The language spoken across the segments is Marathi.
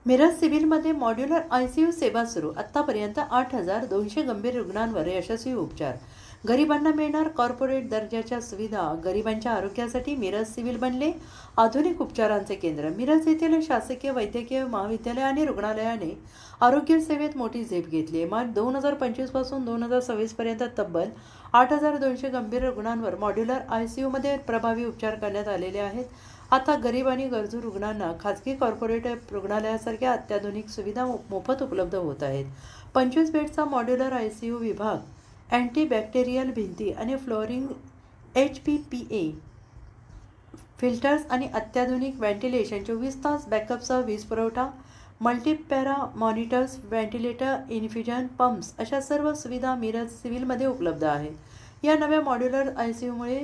मिरज सिव्हिलमध्ये मॉड्यूलर आयसीयू सेवा सुरू. आत्तापर्यंत 8,200 गंभीर रुग्णांवर यशस्वी उपचार. गरिबांना मिळणार कॉर्पोरेट दर्जाच्या सुविधा. गरिबांच्या आरोग्यासाठी मिरज सिव्हिल बनले आधुनिक उपचारांचे केंद्र. मिरज येथील शासकीय वैद्यकीय महाविद्यालय आणि रुग्णालयाने आरोग्य सेवेत मोठी झेप घेतली आहे. मार्च 2025 पासून 2026 पर्यंत तब्बल 8,200 गंभीर रुग्णांवर मॉड्यूलर आयसीयूमध्ये प्रभावी उपचार करण्यात आलेले आहेत. आता गरीब आणि गरजू रुग्णांना खाजगी कॉर्पोरेट रुग्णालयासारख्या अत्याधुनिक सुविधा मोफत उपलब्ध होत आहेत. 25 बेडचा मॉड्यूलर आयसीयू विभाग, अँटीबॅक्टेरियल भिंती आणि फ्लोरिंग, HPPA फिल्टर्स आणि अत्याधुनिक व्हेंटिलेशन, 24 तास बॅकअपचा वीज पुरवठा, multipara monitors, ventilator, infusion pumps अशा सर्व सुविधा मिरज सिव्हिलमध्ये उपलब्ध आहेत. या नव्या मॉड्यूलर आयसीयूमुळे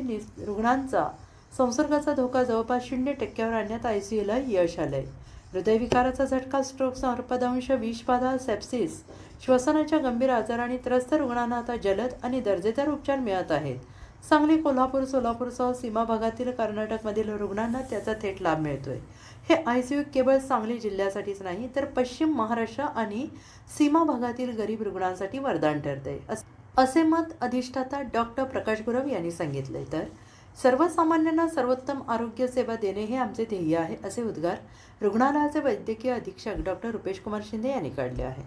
रुग्णांचा संसर्गाचा धोका जवळपास 0% आणण्यात आयसीयूला यश आलंय. हृदयविकाराचा झटका, स्ट्रोक, सर्पदंश, विषबाधा, सेप्सिस, श्वसनाच्या गंभीर आजारांनी त्रस्त रुग्णांना आता जलद आणि दर्जेदार उपचार मिळत आहेत. सांगली, कोल्हापूर, सोलापूरसह सीमा भागातील कर्नाटकमधील रुग्णांना त्याचा थेट लाभ मिळतोय. हे आयसीयू केवळ सांगली जिल्ह्यासाठीच नाही तर पश्चिम महाराष्ट्र आणि सीमा भागातील गरीब रुग्णांसाठी वरदान ठरते, असे मत अधिष्ठाता डॉक्टर प्रकाश गुरव यांनी सांगितले. तर सर्वसामान्यांना सर्वोत्तम आरोग्य सेवा देणे हे आमचे ध्येय आहे, असे उद्गार रुग्णालयाचे वैद्यकीय अधीक्षक डॉक्टर रुपेश कुमार शिंदे यांनी काढले आहे.